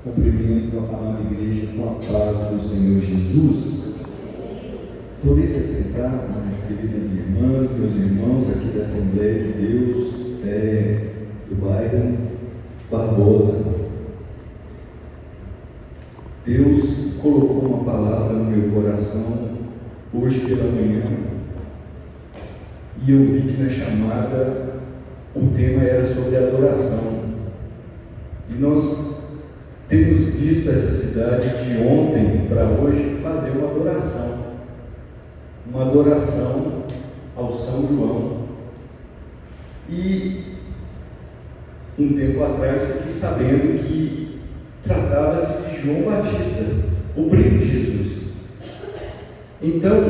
Cumprimento a amada igreja com a paz do Senhor Jesus. Podeis sentar, minhas queridas irmãs, meus irmãos aqui da Assembleia de Deus, do bairro Barbosa. Deus colocou uma palavra no meu coração hoje pela manhã e eu vi que na chamada o tema era sobre adoração. E nós temos visto essa cidade de ontem para hoje fazer uma adoração ao São João. E um tempo atrás fiquei sabendo que tratava-se de João Batista, o primo de Jesus. Então,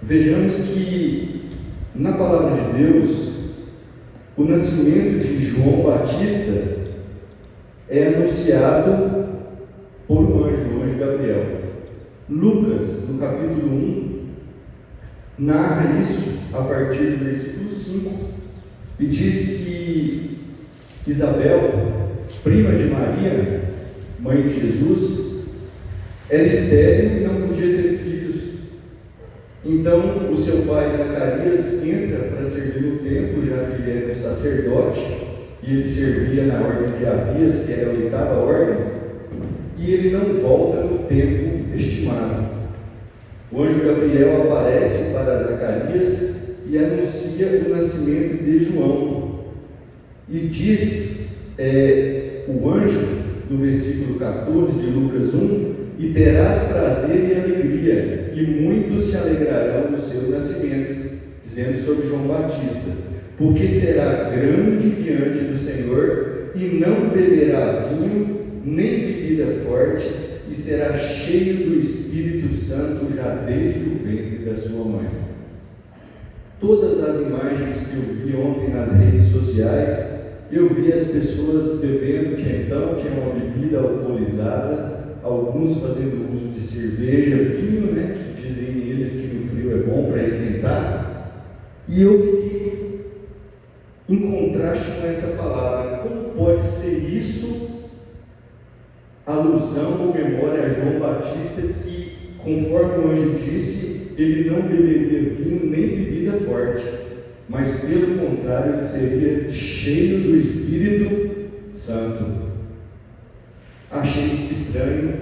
vejamos que na palavra de Deus, o nascimento de João Batista é anunciado por um anjo, o anjo Gabriel. Lucas, no capítulo 1, narra isso a partir do versículo 5 e diz que Isabel, prima de Maria, mãe de Jesus, era estéril e não podia ter filhos. Então o seu pai Zacarias entra para servir no templo, já que ele era um sacerdote e ele servia na ordem de Abias, que era a 8ª ordem, e ele não volta no tempo estimado. O anjo Gabriel aparece para Zacarias e anuncia o nascimento de João. E diz o anjo, no versículo 14 de Lucas 1, e terás prazer e alegria, e muitos se alegrarão no seu nascimento, dizendo sobre João Batista, porque será grande diante do Senhor, e não beberá vinho, nem bebida forte, e será cheio do Espírito Santo já desde o ventre da sua mãe. Todas as imagens que eu vi ontem nas redes sociais, eu vi as pessoas bebendo quentão, que é uma bebida alcoolizada, alguns fazendo uso de cerveja, vinho, que dizem eles que no frio é bom para esquentar, e eu fiquei em contraste com essa palavra. Como pode ser isso alusão ou memória a João Batista, que, conforme o anjo disse, ele não beberia vinho nem bebida forte, mas pelo contrário, ele seria cheio do Espírito Santo? Achei estranho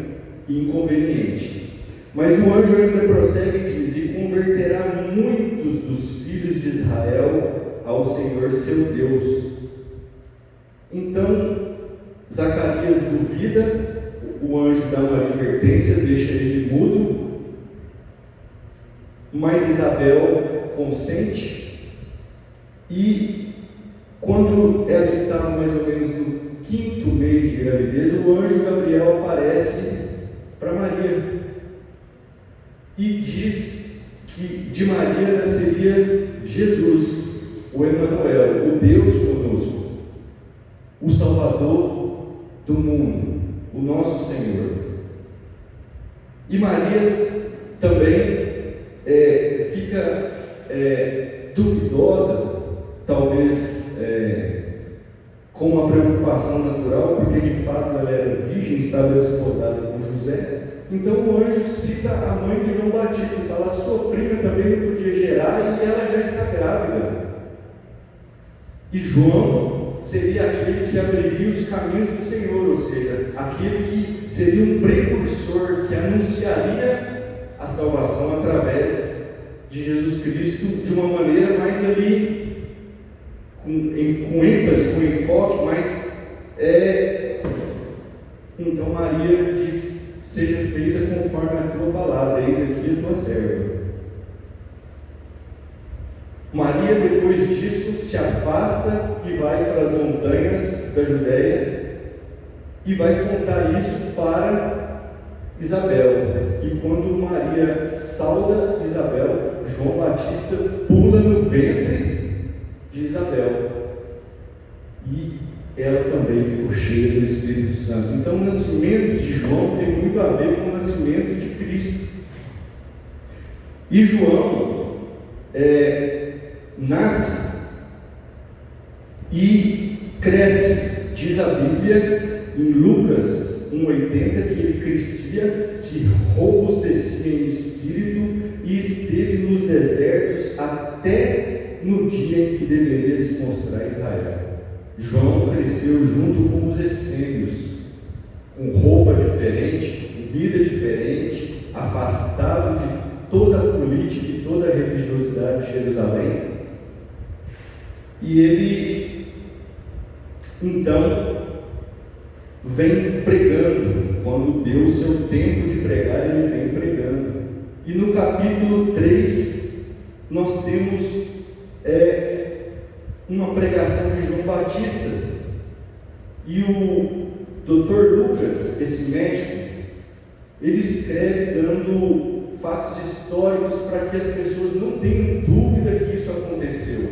e inconveniente. Mas o anjo ainda prossegue e diz: e converterá muitos dos filhos de Israel ao Senhor seu Deus. Então Zacarias duvida, o anjo dá uma advertência, deixa ele mudo, mas Isabel consente, e quando ela está mais ou menos no 5º mês de gravidez, o anjo Gabriel aparece para Maria e diz que de Maria nasceria Jesus, o Emanuel, o Deus conosco, o Salvador do mundo, o nosso Senhor. E Maria também fica duvidosa, talvez com uma preocupação natural, porque de fato ela era virgem, estava desposada com José. Então o anjo cita a mãe de João Batista e fala: sua prima também não podia gerar e ela já está grávida. E João seria aquele que abriria os caminhos do Senhor, ou seja, aquele que seria um precursor, que anunciaria a salvação através de Jesus Cristo de uma maneira mais ali, com ênfase, com enfoque, mas então Maria diz: seja feita conforme a tua palavra, eis aqui a tua serva. Maria, depois disso, se afasta e vai para as montanhas da Judéia e vai contar isso para Isabel. E quando Maria sauda Isabel, João Batista pula no ventre de Isabel e ela também ficou cheia do Espírito Santo. Então o nascimento de João tem muito a ver com o nascimento de Cristo. E João nasce e cresce, diz a Bíblia, em Lucas 1,80 que ele crescia, se robustecia em espírito e esteve nos desertos até no dia em que deveria se mostrar a Israel. João cresceu junto com os essênios, com roupa diferente, comida diferente, afastado de toda a política e toda a religiosidade de Jerusalém. E ele, então, vem pregando. Quando deu o seu tempo de pregar, ele vem pregando. E no capítulo 3, nós temos uma pregação de João Batista. E o Dr. Lucas, esse médico, ele escreve dando fatos históricos para que as pessoas não tenham dúvida que isso aconteceu.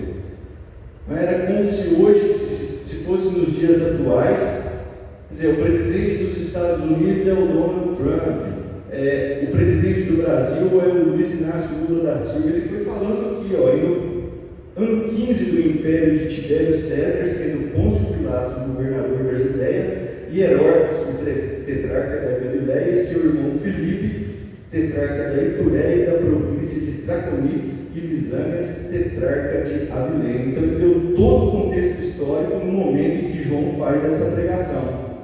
Era como se hoje, se fosse nos dias atuais, quer dizer, o presidente dos Estados Unidos é o Donald Trump, o presidente do Brasil é o Luiz Inácio Lula da Silva. Ele foi falando aqui, no ano 15 do Império de Tibério César, sendo Pôncio Pilatos o governador da Judéia, e Herodes, o tetrarca da Galiléia, e seu irmão Filipe, tetrarca da Itureia e da província de Traconites, e Lisânias, tetrarca de Abilene. Então ele deu todo o contexto histórico no momento em que João faz essa pregação.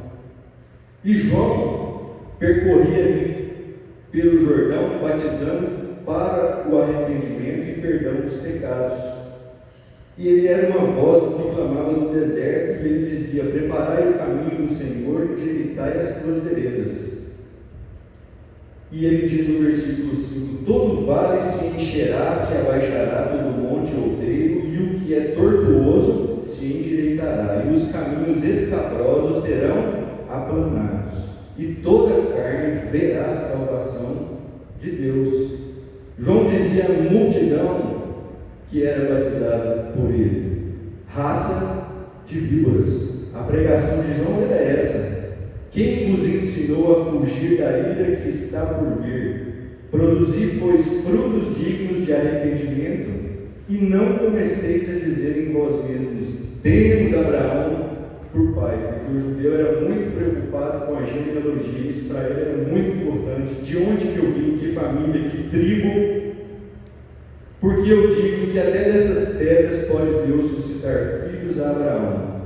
E João percorria ali pelo Jordão, batizando para o arrependimento e perdão dos pecados. E ele era uma voz que clamava no deserto, e ele dizia: preparai o caminho do Senhor, endireitai as tuas veredas. E ele diz no versículo 5: todo vale se encherá, se abaixará, todo monte outeiro, e o que é tortuoso se endireitará, e os caminhos escabrosos serão aplanados, e toda a carne verá a salvação de Deus. João dizia à multidão que era batizada por ele: raça de víboras. A pregação de João era essa: quem vos ensinou a fugir da ira que está por vir? Produzi, pois, frutos dignos de arrependimento, e não comeceis a dizer em vós mesmos: temos Abraão por pai. Porque o judeu era muito preocupado com a genealogia. Isso para ele era muito importante: de onde que eu vim, que família, que tribo. Porque eu digo que até dessas pedras pode Deus suscitar filhos a Abraão.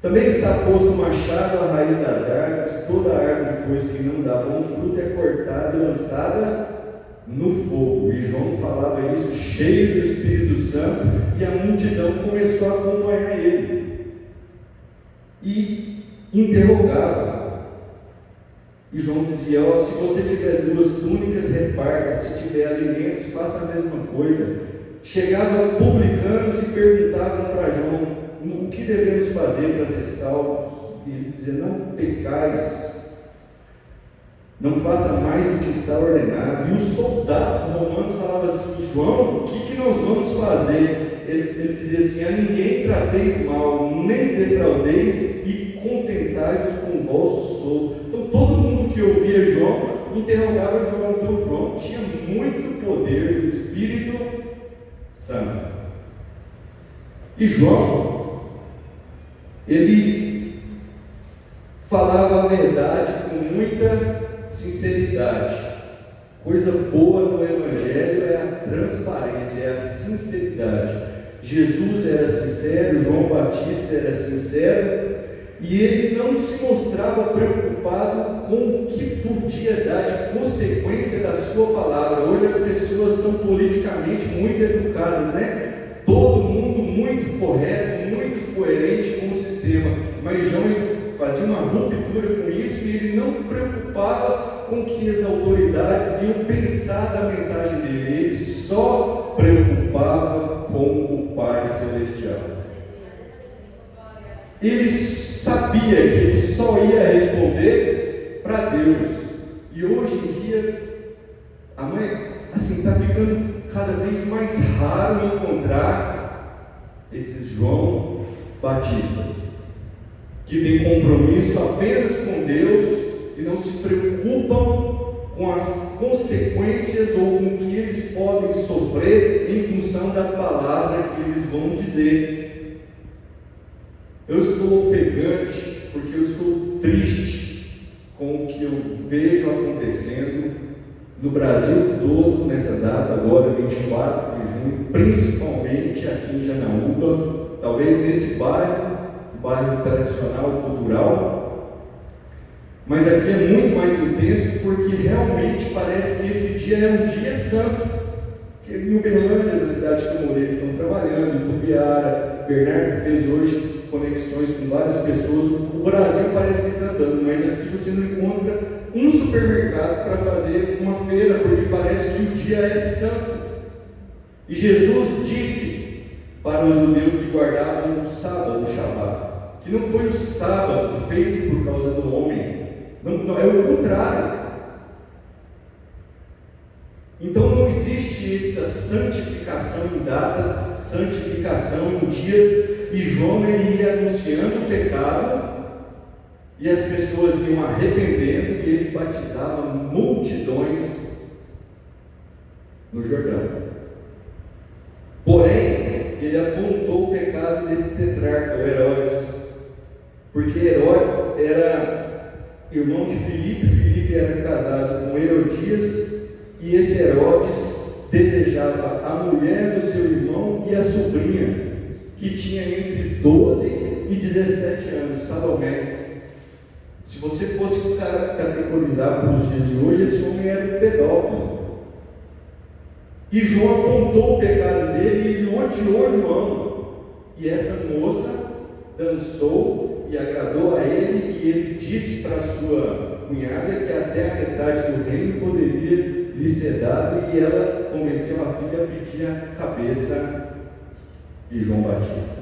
Também está posto o machado à raiz das árvores. Toda árvore, pois, que não dá bom fruto, é cortada e lançada no fogo. E João falava isso cheio do Espírito Santo, e a multidão começou a acompanhar ele e interrogava. E João dizia: se você tiver 2 túnicas, reparta; se tiver alimentos, faça a mesma coisa. Chegavam publicanos e perguntavam para João: o que devemos fazer para ser salvos? E ele dizia: não pecais, não faça mais do que está ordenado. E os soldados romanos falavam assim: João, o que nós vamos fazer? Ele dizia assim: a ninguém trateis mal, nem defraudeis, e contentai-vos com o vosso soldo. Então todo mundo que ouvia João interrogava João. Então João tinha muito poder do Espírito Santo. E João, ele falava a verdade com muita sinceridade. Coisa boa no Evangelho é a transparência, é a sinceridade. Jesus era sincero, João Batista era sincero, e ele não se mostrava preocupado com o que podia dar de consequência da sua palavra. Hoje as pessoas são politicamente muito educadas, né? Todo mundo muito correto, muito coerente com o sistema. Mas João fazia uma ruptura com isso, e ele não preocupava com que as autoridades iam pensar da mensagem dele. Ele só preocupava com o Pai Celestial. Ele sabia que ele só ia responder para Deus. E hoje em dia, está ficando cada vez mais raro encontrar esses João Batistas que têm compromisso apenas com Deus e não se preocupam com as consequências ou com o que eles podem sofrer em função da palavra que eles vão dizer. Eu estou ofegante porque eu estou triste com o que eu vejo acontecendo no Brasil todo nessa data, agora 24 de junho, principalmente aqui em Janaúba, talvez nesse bairro tradicional, cultural, mas aqui é muito mais intenso porque realmente parece que esse dia é um dia santo. Em Uberlândia, na cidade que eu morei, eles estão trabalhando, em Tubiara, Bernardo fez hoje conexões com várias pessoas. O Brasil parece que está dando, mas aqui você não encontra um supermercado para fazer uma feira, porque parece que o dia é santo. E Jesus disse para os judeus que guardavam o sábado, o Shabat, que não foi o sábado feito por causa do homem, não é o contrário. Então não existe essa santificação em datas, santificação em dias, e João ele ia anunciando o pecado, e as pessoas iam arrependendo, e ele batizava multidões no Jordão. Porém, ele apontou o pecado desse tetrarca, o Herodes, porque Herodes era irmão de Filipe, Filipe era casado com Herodias, e esse Herodes desejava a mulher do seu irmão e a sobrinha, que tinha entre 12 e 17 anos, Salomé. Se você fosse categorizar para os dias de hoje, esse homem era um pedófilo. E João apontou o pecado dele e ele odiou João. E essa moça dançou e agradou a ele, e ele disse para sua cunhada que até a metade do reino poderia lhe ser dado, e ela convenceu a filha a pedir a cabeça de João Batista.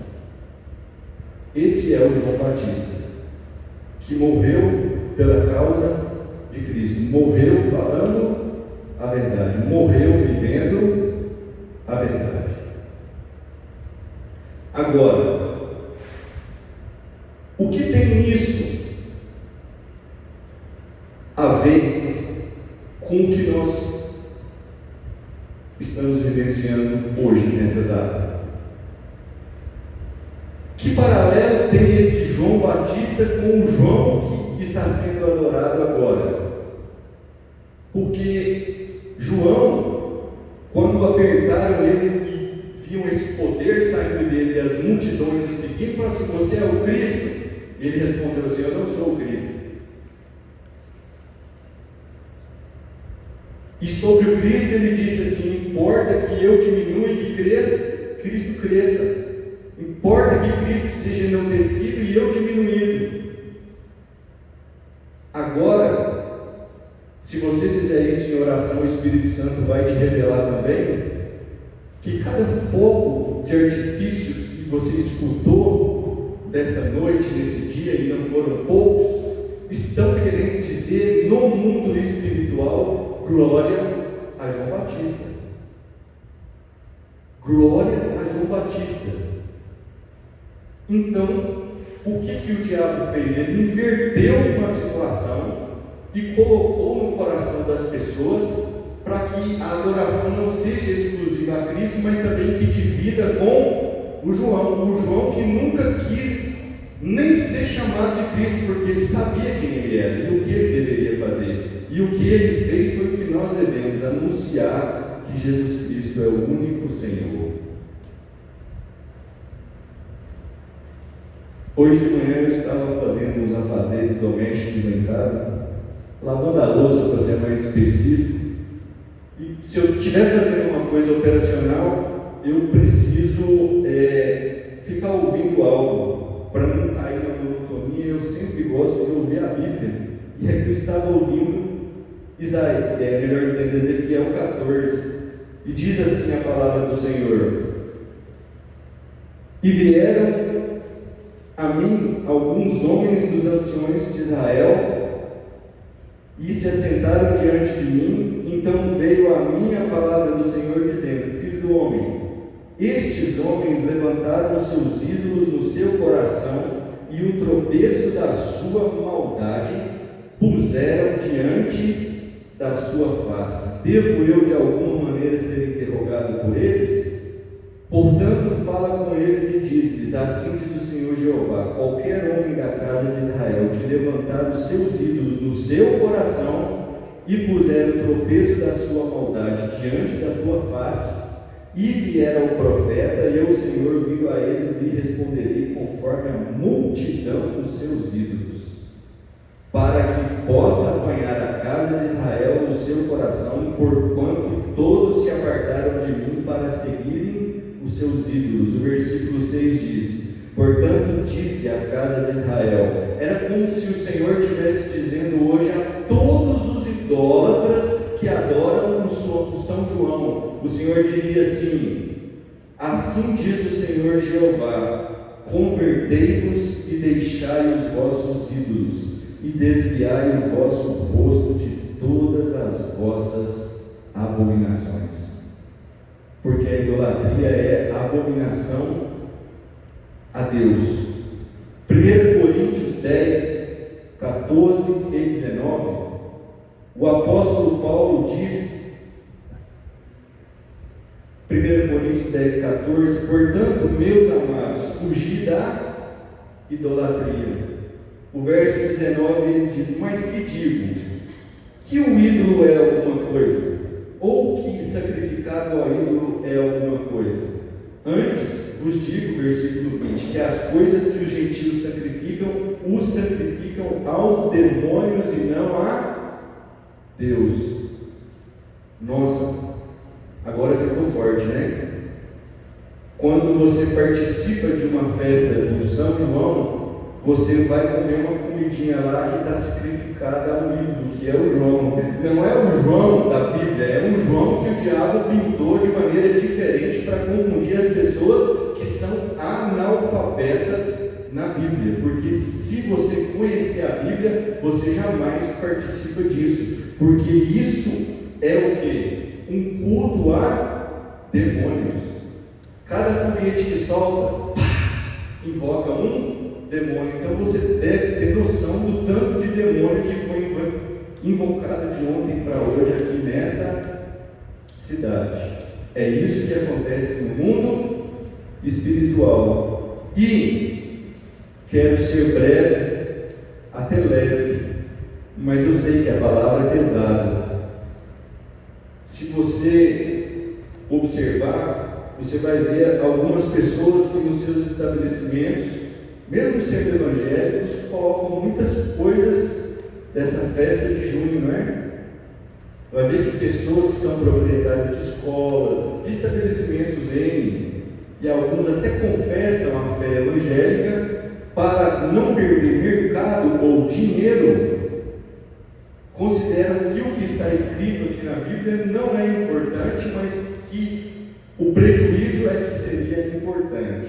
Esse é o João Batista, que morreu pela causa de Cristo, morreu falando a verdade, morreu vivendo a verdade. Agora, o que tem nisso a ver com o que nós estamos vivenciando hoje, nessa data? Que paralelo tem esse João Batista com o João que está sendo adorado agora? Porque João, quando apertaram ele e viam esse poder saindo dele e as multidões, o seguinte, falaram assim: você é o Cristo? E ele respondeu assim: eu não sou o Cristo. E sobre o Cristo ele disse assim: importa que eu diminua e que Cristo cresça. Importa que Cristo seja enaltecido e eu diminuído. Agora, se você fizer isso em oração, o Espírito Santo vai te revelar também que cada fogo de artifício que você escutou dessa noite, nesse dia, e não foram poucos, estão querendo dizer no mundo espiritual: glória a João Batista. Glória a João Batista. Então, o que o diabo fez? Ele inverteu uma situação e colocou no coração das pessoas para que a adoração não seja exclusiva a Cristo, mas também que divida com o João que nunca quis nem ser chamado de Cristo, porque ele sabia quem ele era e o que ele deveria fazer. E o que ele fez foi o que nós devemos: anunciar que Jesus Cristo é o único Senhor. Hoje de manhã eu estava fazendo uns afazeres domésticos em casa, lavando a louça, para ser mais específico. E se eu estiver fazendo uma coisa operacional, eu preciso ficar ouvindo algo para não cair na monotonia. Eu sempre gosto de ouvir a Bíblia. E aí eu estava ouvindo melhor dizendo, Ezequiel 14, e diz assim a palavra do Senhor: e vieram a mim alguns homens dos anciões de Israel, e se assentaram diante de mim. Então veio a mim a palavra do Senhor, dizendo: filho do homem, estes homens levantaram os seus ídolos no seu coração, e o tropeço da sua maldade puseram diante da sua face. Devo eu de alguma maneira ser interrogado por eles? Portanto, fala com eles e diz-lhes: assim diz o Senhor Jeová: qualquer homem da casa de Israel que levantar os seus ídolos no seu coração e puser o tropeço da sua maldade diante da tua face, e vier ao profeta, eu, Senhor, vindo a eles, lhe responderei conforme a multidão dos seus ídolos, para que possa apanhar a casa de Israel no seu coração, porquanto todos se apartaram de mim para seguirem os seus ídolos. O versículo 6 diz: portanto, dize à casa de Israel. Era como se o Senhor estivesse dizendo hoje a todos os idólatras que adoram o São João. O Senhor diria assim: assim diz o Senhor Jeová: convertei-vos e deixai os vossos ídolos, e desviai o vosso rosto de todas as vossas abominações. Porque a idolatria é abominação a Deus. 1 Coríntios 10, 14 e 19, o apóstolo Paulo diz, 1 Coríntios 10, 14: portanto, meus amados, fugi da idolatria. O verso 19 ele diz: mas que digo? Que o ídolo é alguma coisa? Ou que sacrificado ao ídolo é alguma coisa? Antes vos digo, versículo 20, que as coisas que os gentios sacrificam, os sacrificam aos demônios e não a Deus. Nossa, agora ficou forte, né? Quando você participa de uma festa do São João, você vai comer uma comidinha lá que está sacrificada ao ídolo, que é o João. Não é o João da Bíblia, é um João que o diabo pintou de maneira diferente para confundir as pessoas que são analfabetas na Bíblia. Porque se você conhecer a Bíblia, você jamais participa disso. Porque isso é o quê? Um culto a demônios. Cada foguete que solta, invoca um demônio. Então você deve ter noção do tanto de demônio que foi invocado de ontem para hoje aqui nessa cidade. É isso que acontece no mundo espiritual. E quero ser breve, até leve, mas eu sei que a palavra é pesada. Se você observar, você vai ver algumas pessoas que nos seus estabelecimentos, mesmo sendo evangélicos, colocam muitas coisas dessa festa de junho, não é? Vai ver que pessoas que são proprietárias de escolas, de estabelecimentos e alguns até confessam a fé evangélica, para não perder mercado ou dinheiro, consideram que o que está escrito aqui na Bíblia não é importante, mas que o prejuízo é que seria importante.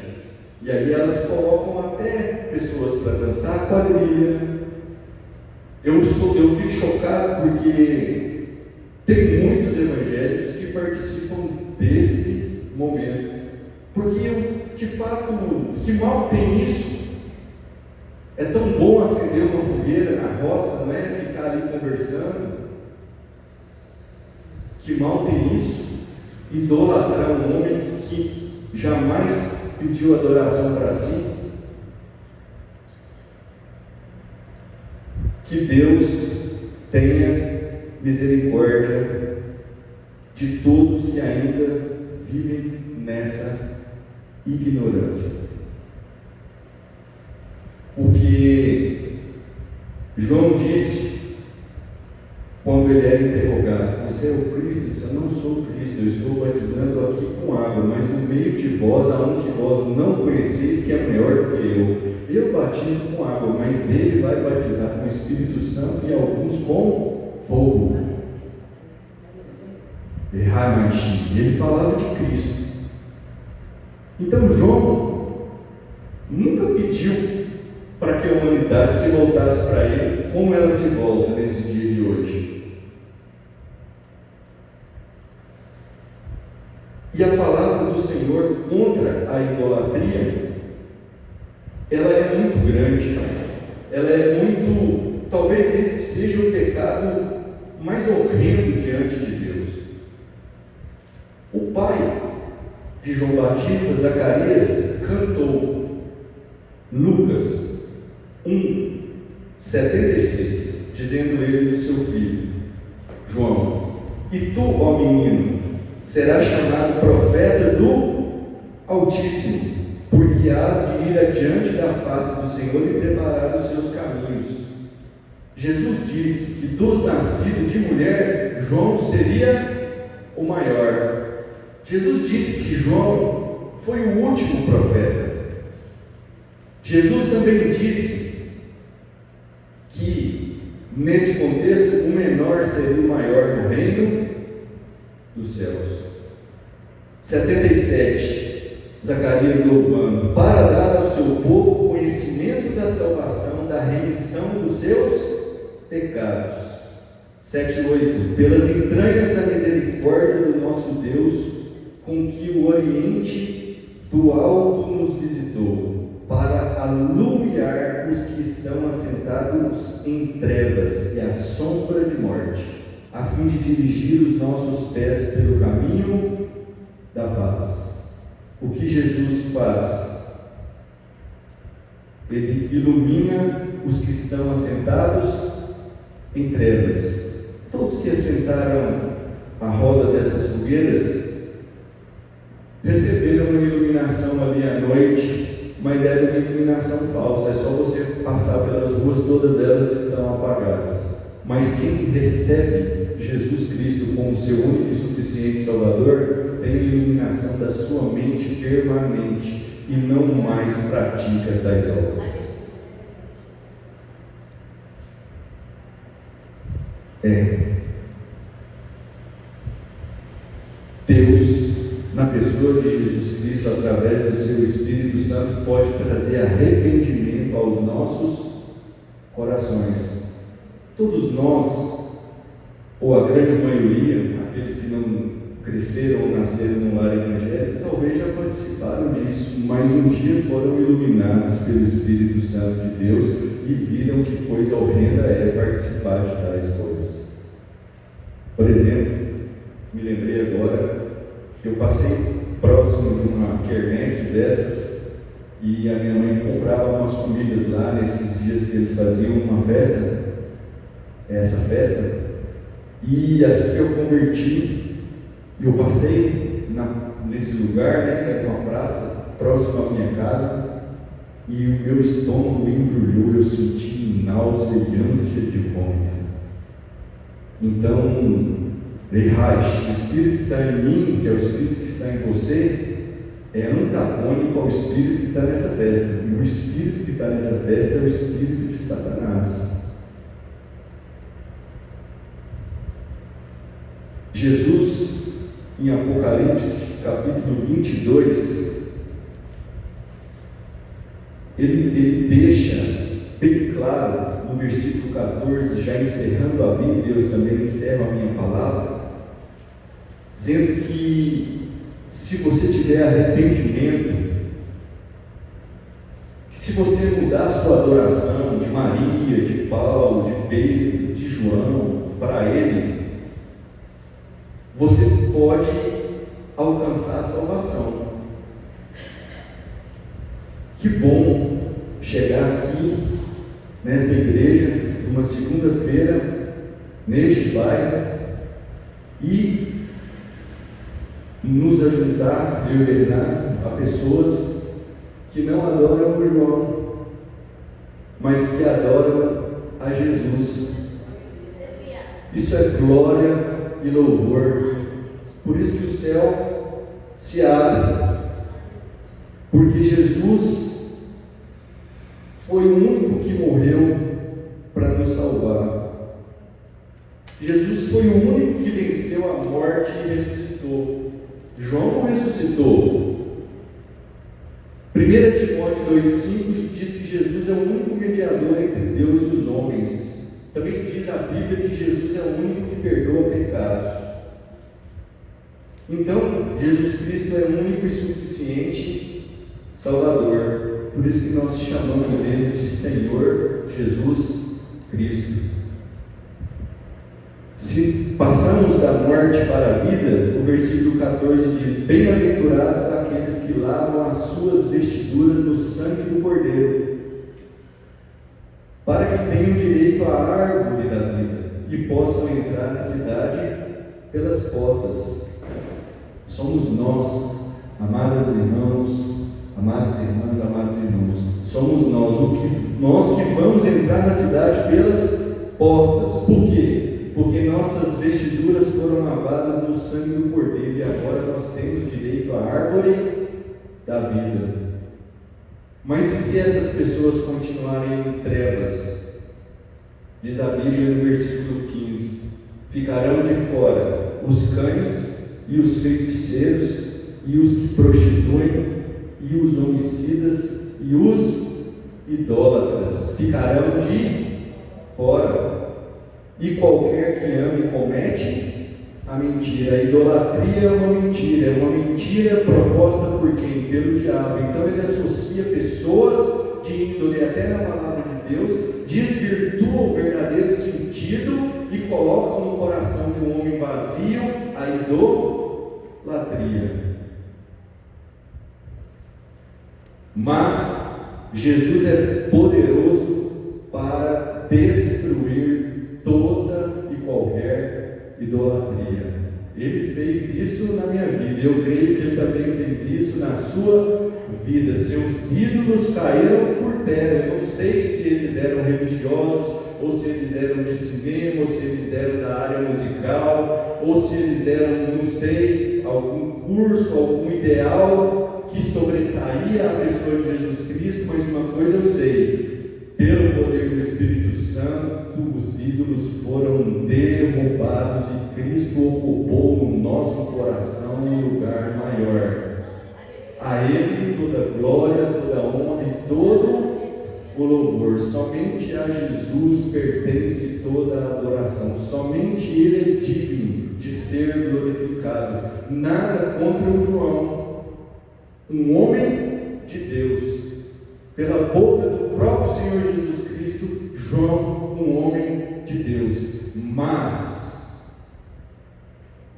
E aí elas colocam até pessoas para dançar quadrilha. Eu fico chocado porque tem muitos evangélicos que participam desse momento. Porque, de fato, que mal tem isso? É tão bom acender uma fogueira na roça, não é? Ficar ali conversando. Que mal tem isso? Idolatrar um homem que jamais pediu adoração para si. Que Deus tenha misericórdia de todos que ainda vivem nessa ignorância. Porque João disse, quando ele era interrogado: você é o Cristo? Ele disse: eu não sou o Cristo, eu estou batizando aqui com água, mas no meio de vós há um que vós não conheceis, que é maior do que eu. Eu batizo com água, mas ele vai batizar com o Espírito Santo e alguns com fogo. Ele falava de Cristo. Então João nunca pediu para que a humanidade se voltasse para ele como ela se volta nesse dia de hoje. E a palavra do Senhor contra a idolatria, ela é muito grande, ela é muito, talvez esse seja o pecado mais horrendo diante de Deus. O pai de de João Batista, Zacarias cantou Lucas 1:76, dizendo ele do seu filho João: e tu, ó menino, serás chamado profeta do Altíssimo, porque hás de ir adiante da face do Senhor e preparar os seus caminhos. Jesus disse que dos nascidos de mulher, João seria o maior. Jesus disse que João foi o último profeta. Jesus também disse que, nesse contexto, o menor seria o maior no reino dos céus. 77, Zacarias louvando: para dar ao seu povo conhecimento da salvação, da remissão dos seus pecados. 7:8, pelas entranhas da misericórdia do nosso Deus, com que o Oriente do Alto nos visitou, para alumiar os que estão assentados em trevas e à sombra de morte, a fim de dirigir os nossos pés pelo caminho da paz. O que Jesus faz? Ele ilumina os que estão assentados em trevas. Todos que assentaram à roda dessas fogueiras receberam uma iluminação ali à noite, mas era uma iluminação falsa. É só você passar pelas ruas, todas elas estão apagadas. Mas quem recebe Jesus Cristo como seu único e suficiente Salvador tem a iluminação da sua mente permanente e não mais pratica tais obras. Deus, na pessoa de Jesus Cristo, através do seu Espírito Santo, pode trazer arrependimento aos nossos corações. Todos nós, ou a grande maioria, aqueles que não cresceram ou nasceram no lar evangélico, talvez já participaram disso, mas um dia foram iluminados pelo Espírito Santo de Deus e viram que coisa horrenda é participar de tais coisas. Por exemplo, me lembrei agora que eu passei próximo de uma quermesse dessas e a minha mãe comprava umas comidas lá nesses dias que eles faziam uma festa, essa festa, e assim que eu converti, eu passei nesse lugar, né, que é uma praça próximo à minha casa, e o meu estômago embrulhou, eu senti náusea e ânsia de vômito. Então, o Espírito que está em mim, que é o Espírito que está em você, é antagônico ao Espírito que está nessa festa. E o Espírito que está nessa festa é o Espírito de Satanás. Jesus, em Apocalipse, capítulo 22, ele deixa bem claro, no versículo 14, já encerrando a Bíblia, eu também encerro a minha palavra, dizendo que se você tiver arrependimento, que se você mudar a sua adoração de Maria, de Paulo, de Pedro, de João, para Ele, você pode alcançar a salvação. Que bom chegar aqui, nesta igreja, numa segunda-feira, neste bairro, e nos ajudar, eu e Bernardo, a pessoas que não adoram o irmão, mas que adoram a Jesus. Isso é glória e louvor. Por isso que o céu se abre, porque Jesus foi o único que morreu para nos salvar. Jesus foi o único que venceu a morte e ressuscitou. João não ressuscitou. 1 Timóteo 2,5 diz que Jesus é o único mediador entre Deus e os homens. Também diz a Bíblia que Jesus é o único que perdoa pecados. Então, Jesus Cristo é o único e suficiente Salvador. Por isso que nós chamamos Ele de Senhor Jesus Cristo. Se passamos da morte para a vida, o versículo 14 diz: bem-aventurados aqueles que lavam as suas vestiduras no sangue do Cordeiro, para que tenham direito à árvore da vida e possam entrar na cidade pelas portas. Somos nós, amadas irmãos, amadas irmãs, amados irmãos, somos nós que vamos entrar na cidade pelas portas. Por quê? Porque nossas vestiduras foram lavadas no sangue do Cordeiro e agora nós temos direito à árvore da vida. Mas e se essas pessoas continuarem em trevas? Diz a Bíblia no versículo 15: ficarão de fora os cães e os feiticeiros e os que prostituem e os homicidas e os idólatras ficarão de fora. E qualquer que ama e comete a mentira. A idolatria é uma mentira proposta por quem? Pelo diabo. Então ele associa pessoas de índole, até na palavra de Deus, desvirtua o verdadeiro sentido e coloca no coração de um homem vazio a idolatria. Mas Jesus é poderoso para destruir toda e qualquer idolatria. Ele fez isso na minha vida, eu creio que Ele também fez isso na sua vida. Seus ídolos caíram por terra. Eu não sei se eles eram religiosos, ou se eles eram de cinema, ou se eles eram da área musical, ou se eles eram, não sei, algum curso, algum ideal que sobressaía a pessoa de Jesus Cristo. Mas uma coisa eu sei: pelo poder do Espírito Santo, os ídolos foram derrubados e Cristo ocupou no nosso coração um lugar maior. A Ele toda glória, toda honra e todo o louvor. Somente a Jesus pertence toda a adoração. Somente Ele é digno de ser glorificado. Nada contra o João, um homem de Deus. Pela boca do próprio Senhor Jesus Cristo, João, um homem de Deus. Mas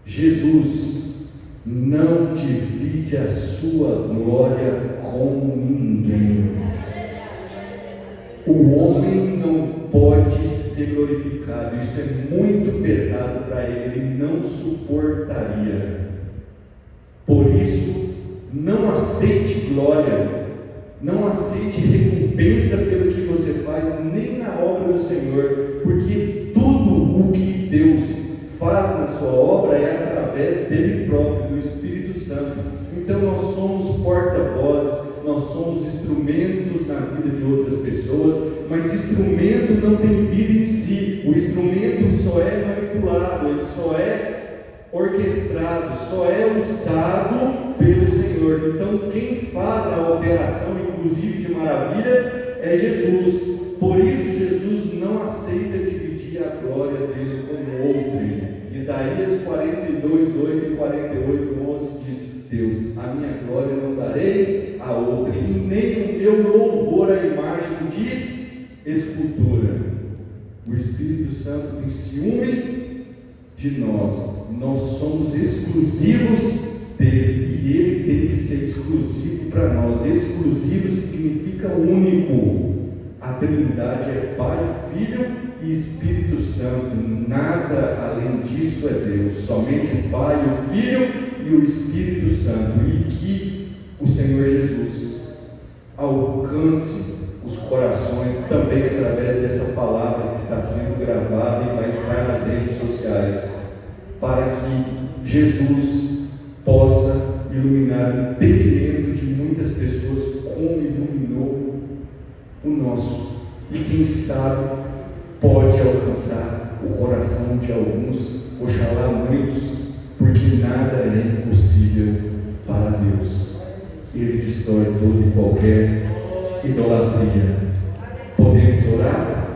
Jesus não divide a sua glória com ninguém. O homem não pode ser glorificado. Isso é muito pesado para ele. Ele não suportaria. Por isso, não aceite glória. Não aceite recompensa pelo que você faz, nem na obra do Senhor, porque tudo o que Deus faz na sua obra é através dele próprio, do Espírito Santo. Então nós somos porta-vozes, nós somos instrumentos na vida de outras pessoas, mas instrumento não tem vida em si. O instrumento só é manipulado, ele só é orquestrado, só é usado pelo Senhor. Então quem faz a operação, inclusive de maravilhas, é Jesus. Por isso Jesus não aceita dividir a glória dele com outro. Isaías 42, 8 e 48, 11 diz: Deus, a minha glória não darei a outra, e nem o meu louvor à imagem de escultura. O Espírito Santo tem ciúme de nós. Nós somos exclusivos dele e ele tem que ser exclusivo para nós. Exclusivo significa único. A Trindade é Pai, Filho e Espírito Santo. Nada além disso é Deus. Somente o Pai, o Filho e o Espírito Santo. E que o Senhor Jesus alcance os corações também através dessa palavra que está sendo gravada e vai estar nas redes sociais, para que Jesus possa iluminar o entendimento de muitas pessoas como iluminou o nosso, e quem sabe pode alcançar o coração de alguns, oxalá muitos, porque nada é impossível para Deus. Ele destrói toda e qualquer idolatria. Podemos orar?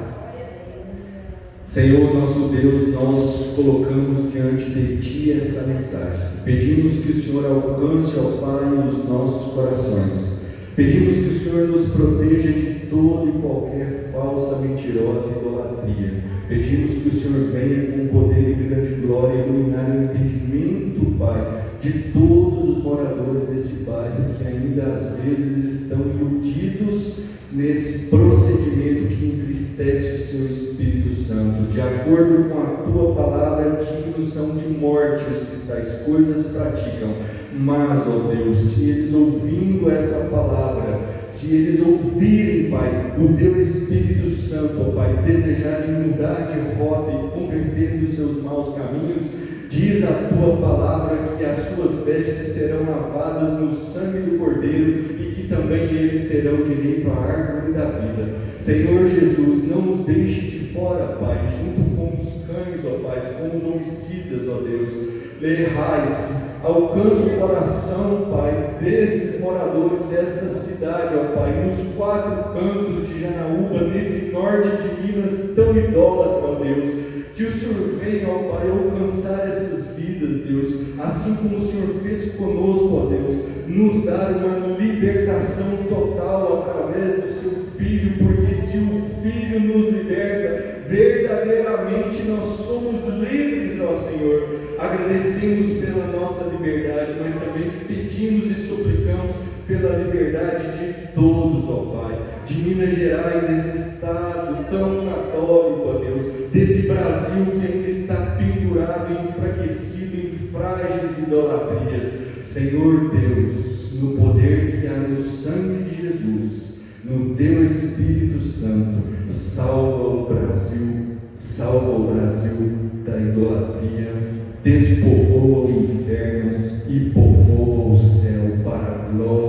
Senhor nosso Deus, nós colocamos diante de Ti essa mensagem. Pedimos que o Senhor alcance, ó Pai, os nossos corações. Pedimos que o Senhor nos proteja de toda e qualquer falsa, mentirosa idolatria. Pedimos que o Senhor venha com poder e grande glória iluminar o entendimento, Pai, de todos os moradores desse bairro que ainda às vezes estão iludidos nesse procedimento que entristece o Seu Espírito Santo. De acordo com a Tua palavra, dignos são de morte os que tais coisas praticam. Mas, ó Deus, se eles ouvindo essa palavra, se eles ouvirem, Pai, o Teu Espírito Santo, ó Pai, desejarem mudar de rota e converterem dos seus maus caminhos, diz a Tua palavra que as suas vestes serão lavadas no sangue do Cordeiro e que também eles terão direito à árvore da vida. Senhor Jesus, não nos deixe de fora, Pai, junto com os cães, ó Pai, com os homicidas, ó Deus. Errais-se, alcança o coração, Pai, desses moradores dessa cidade, ó Pai, nos 4 cantos de Janaúba, nesse norte de Minas tão idólatra, ó Deus, que o Senhor venha, ó Pai, alcançar essas vidas, Deus, assim como o Senhor fez conosco, ó Deus, nos dar uma libertação total através do Seu Filho, porque se o Filho nos liberta, verdadeiramente nós somos livres, ó Senhor. Agradecemos pela nossa liberdade, mas também pedimos e suplicamos pela liberdade de todos, ó Pai, de Minas Gerais, esse estado tão católico, ó Deus, desse Brasil que ainda está pendurado e enfraquecido em frágeis idolatrias. Senhor Deus, no poder que há no sangue de Jesus, no Teu Espírito Santo, salva o Brasil da idolatria, despovoa o inferno e povoa o céu para a glória